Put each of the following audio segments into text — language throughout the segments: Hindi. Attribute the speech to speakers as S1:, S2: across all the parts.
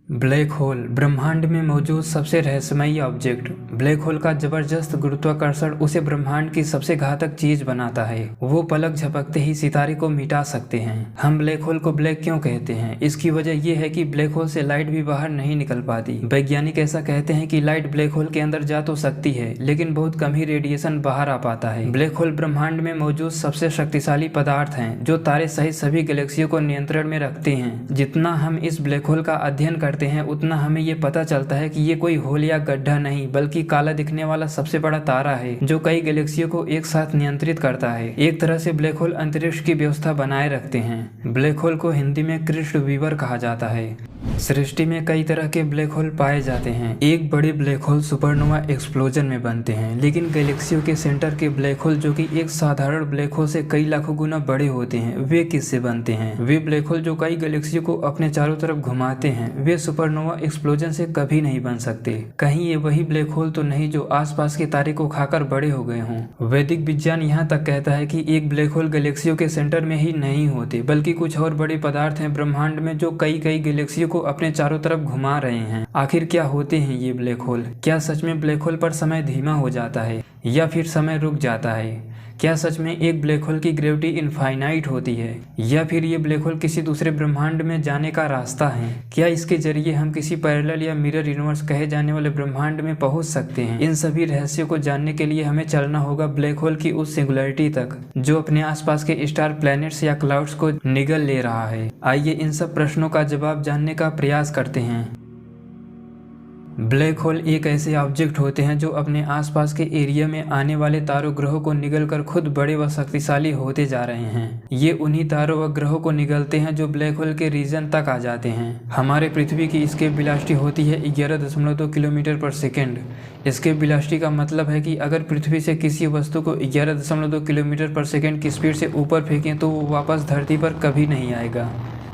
S1: ब्लैक होल ब्रह्मांड में मौजूद सबसे रहस्यमयी ऑब्जेक्ट। ब्लैक होल का जबरदस्त गुरुत्वाकर्षण उसे ब्रह्मांड की सबसे घातक चीज बनाता है। वो पलक झपकते ही सितारे को मिटा सकते हैं। हम ब्लैक होल को ब्लैक क्यों कहते हैं? इसकी वजह ये है कि ब्लैक होल से लाइट भी बाहर नहीं निकल पाती। वैज्ञानिक ऐसा कहते हैं कि लाइट ब्लैक होल के अंदर जा तो सकती है, लेकिन बहुत कम ही रेडिएशन बाहर आ पाता है। ब्लैक होल ब्रह्मांड में मौजूद सबसे शक्तिशाली पदार्थ हैं, जो तारे सहित सभी गैलेक्सियों को नियंत्रण में रखते हैं। जितना हम इस ब्लैक होल का अध्ययन करते हैं, उतना हमें ये पता चलता है कि ये कोई होल या गड्ढा नहीं, बल्कि काला दिखने वाला सबसे बड़ा तारा है, जो कई गैलेक्सियों को एक साथ नियंत्रित करता है। एक तरह से ब्लैक होल अंतरिक्ष की व्यवस्था बनाए रखते हैं। ब्लैक होल को हिंदी में कृष्ण विवर कहा जाता है। सृष्टि में कई तरह के ब्लैक होल पाए जाते हैं। एक बड़े ब्लैक होल सुपरनोवा एक्सप्लोजन में बनते हैं, लेकिन गैलेक्सियों के सेंटर के ब्लैक होल, जो कि एक साधारण ब्लैक होल से कई लाखों गुना बड़े होते हैं, वे किससे बनते हैं? वे ब्लैक होल जो कई गैलेक्सियों को अपने चारों तरफ घुमाते हैं, वे सुपरनोवा एक्सप्लोजन से कभी नहीं बन सकते। कहीं ये वही ब्लैक होल तो नहीं जो आसपास के तारे को खाकर बड़े हो गए हों? वैदिक विज्ञान यहाँ तक कहता है कि एक ब्लैक होल गैलेक्सियों के सेंटर में ही नहीं होते, बल्कि कुछ और बड़े पदार्थ हैं ब्रह्मांड में, जो कई कई गैलेक्सियों को अपने चारों तरफ घुमा रहे हैं। आखिर क्या होते हैं ये ब्लैक होल? क्या सच में ब्लैक होल पर समय धीमा हो जाता है, या फिर समय रुक जाता है? क्या सच में एक ब्लैक होल की ग्रेविटी इनफाइनाइट होती है, या फिर ये ब्लैक होल किसी दूसरे ब्रह्मांड में जाने का रास्ता है? क्या इसके जरिए हम किसी पैरेलल या मिरर यूनिवर्स कहे जाने वाले ब्रह्मांड में पहुंच सकते हैं? इन सभी रहस्यों को जानने के लिए हमें चलना होगा ब्लैक होल की उस सिंगुलरिटी तक, जो अपने आसपास के स्टार, प्लैनेट्स या क्लाउड्स को निगल ले रहा है। आइए इन सब प्रश्नों का जवाब जानने का प्रयास करते हैं। ब्लैक होल एक ऐसे ऑब्जेक्ट होते हैं जो अपने आसपास के एरिया में आने वाले तारों, ग्रहों को निगलकर खुद बड़े व शक्तिशाली होते जा रहे हैं। ये उन्हीं तारों व ग्रहों को निगलते हैं जो ब्लैक होल के रीजन तक आ जाते हैं। हमारे पृथ्वी की एस्केप वेलोसिटी होती है 11.2 किलोमीटर पर सेकेंड। एस्केप वेलोसिटी का मतलब है कि अगर पृथ्वी से किसी वस्तु को 11.2 किलोमीटर पर सेकेंड की स्पीड से ऊपर फेंकें तो वो वापस धरती पर कभी नहीं आएगा।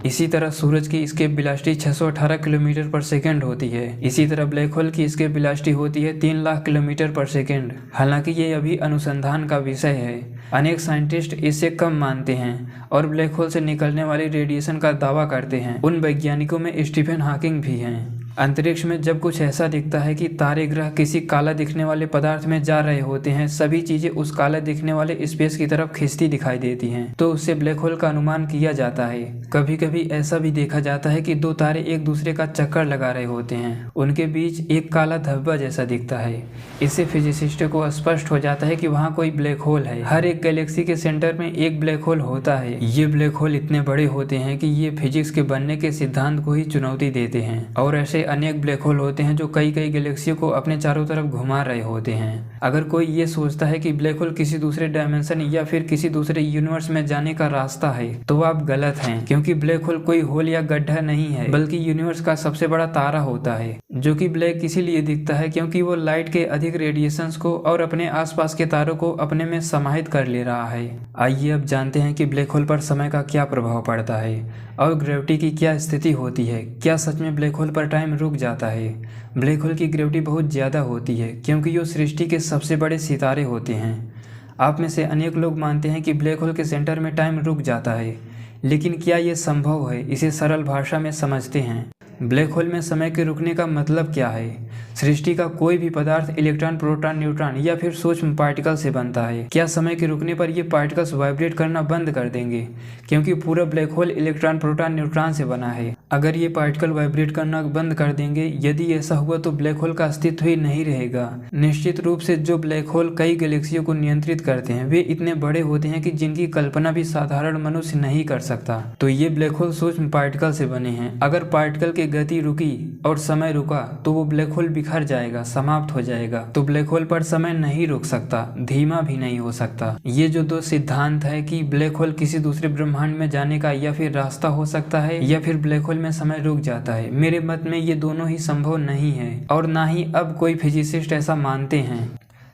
S1: इसी तरह सूरज की एस्केप वेलोसिटी 618 किलोमीटर पर सेकेंड होती है। इसी तरह ब्लैक होल की एस्केप वेलोसिटी होती है 3 लाख किलोमीटर पर सेकेंड। हालांकि ये अभी अनुसंधान का विषय है। अनेक साइंटिस्ट इससे कम मानते हैं और ब्लैक होल से निकलने वाली रेडिएशन का दावा करते हैं। उन वैज्ञानिकों में स्टीफन हॉकिंग भी हैं। अंतरिक्ष में जब कुछ ऐसा दिखता है कि तारे, ग्रह किसी काला दिखने वाले पदार्थ में जा रहे होते हैं, सभी चीजें उस काला दिखने वाले स्पेस की तरफ खिंचती दिखाई देती हैं, तो उससे ब्लैक होल का अनुमान किया जाता है। कभी कभी ऐसा भी देखा जाता है कि दो तारे एक दूसरे का चक्कर लगा रहे होते हैं, उनके बीच एक काला धब्बा जैसा दिखता है। इससे फिजिसिस्टों को स्पष्ट हो जाता है कि वहाँ कोई ब्लैक होल है। हर एक गैलेक्सी के सेंटर में एक ब्लैक होल होता है। ये ब्लैक होल इतने बड़े होते हैं कि ये फिजिक्स के बनने के सिद्धांत को ही चुनौती देते हैं। और ऐसे अनेक ब्लैक होल होते हैं जो कई कई गैलेक्सियों को अपने चारों तरफ घुमा रहे होते हैं। अगर कोई ये सोचता है कि ब्लैक होल किसी दूसरे डायमेंशन या फिर किसी दूसरे यूनिवर्स में जाने का रास्ता है, तो आप गलत हैं, क्योंकि ब्लैक होल कोई होल या गड्ढा नहीं है, बल्कि यूनिवर्स का सबसे बड़ा तारा होता है, जो कि ब्लैक इसीलिए दिखता है क्योंकि वो लाइट के अधिक रेडिएशंस को और अपने आसपास के तारों को अपने में समाहित कर ले रहा है। आइए अब जानते हैं कि ब्लैक होल पर समय का क्या प्रभाव पड़ता है और ग्रेविटी की क्या स्थिति होती है। क्या सच में ब्लैक होल पर टाइम रुक जाता है? ब्लैक होल की ग्रेविटी बहुत ज़्यादा होती है, क्योंकि ये सृष्टि के सबसे बड़े सितारे होते हैं। आप में से अनेक लोग मानते हैं कि ब्लैक होल के सेंटर में टाइम रुक जाता है, लेकिन क्या ये संभव है? इसे सरल भाषा में समझते हैं। ब्लैक होल में समय के रुकने का मतलब क्या है? सृष्टि का कोई भी पदार्थ इलेक्ट्रॉन, प्रोटॉन, न्यूट्रॉन या फिर सूक्ष्म पार्टिकल से बनता है। क्या समय के रुकने पर ये पार्टिकल्स वाइब्रेट करना बंद कर देंगे? क्योंकि पूरा black hole electron, proton, neutron से बना है। अगर ये पार्टिकल वाइब्रेट करना बंद कर देंगे, यदि ऐसा हुआ तो ब्लैक होल का अस्तित्व ही नहीं रहेगा। निश्चित रूप से जो ब्लैक होल कई गैलेक्सियों को नियंत्रित करते हैं, वे इतने बड़े होते हैं कि जिनकी कल्पना भी साधारण मनुष्य नहीं कर सकता। तो ये ब्लैक होल सूक्ष्म पार्टिकल से बने हैं। अगर पार्टिकल की गति रुकी और समय रुका तो वो ब्लैक होल बिखर जाएगा, समाप्त हो जाएगा। तो ब्लैक होल पर समय नहीं रुक सकता, धीमा भी नहीं हो सकता। ये जो दो सिद्धांत है कि ब्लैक होल किसी दूसरे ब्रह्मांड में जाने का या फिर रास्ता हो सकता है, या फिर ब्लैक होल में समय रुक जाता है, मेरे मत में ये दोनों ही संभव नहीं है, और ना ही अब कोई फिजिसिस्ट ऐसा मानते हैं।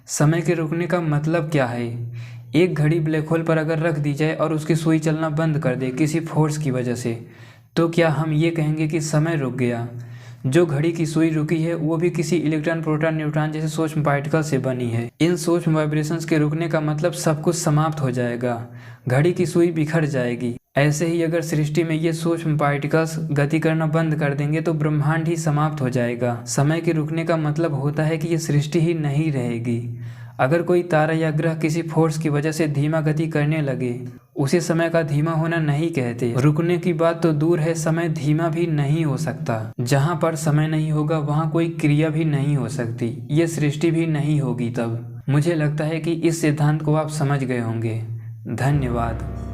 S1: समय के रुकने का मतलब क्या है? एक घड़ी ब्लैक होल पर अगर रख दी जाए और उसकी सुई चलना बंद कर दे किसी फोर्स की वजह से, तो क्या हम ये कहेंगे कि समय रुक गया? जो घड़ी की सुई रुकी है वो भी किसी इलेक्ट्रॉन, प्रोटॉन, न्यूट्रॉन जैसे सूक्ष्म पार्टिकल से बनी है। इन सूक्ष्म वाइब्रेशंस के रुकने का मतलब सब कुछ समाप्त हो जाएगा, घड़ी की सुई बिखर जाएगी। ऐसे ही अगर सृष्टि में ये सूक्ष्म पार्टिकल्स गति करना बंद कर देंगे तो ब्रह्मांड ही समाप्त हो जाएगा। समय के रुकने का मतलब होता है कि ये सृष्टि ही नहीं रहेगी। अगर कोई तारा या ग्रह किसी फोर्स की वजह से धीमा गति करने लगे, उसे समय का धीमा होना नहीं कहते। रुकने की बात तो दूर है, समय धीमा भी नहीं हो सकता। जहाँ पर समय नहीं होगा वहाँ कोई क्रिया भी नहीं हो सकती, ये सृष्टि भी नहीं होगी। तब मुझे लगता है कि इस सिद्धांत को आप समझ गए होंगे। धन्यवाद।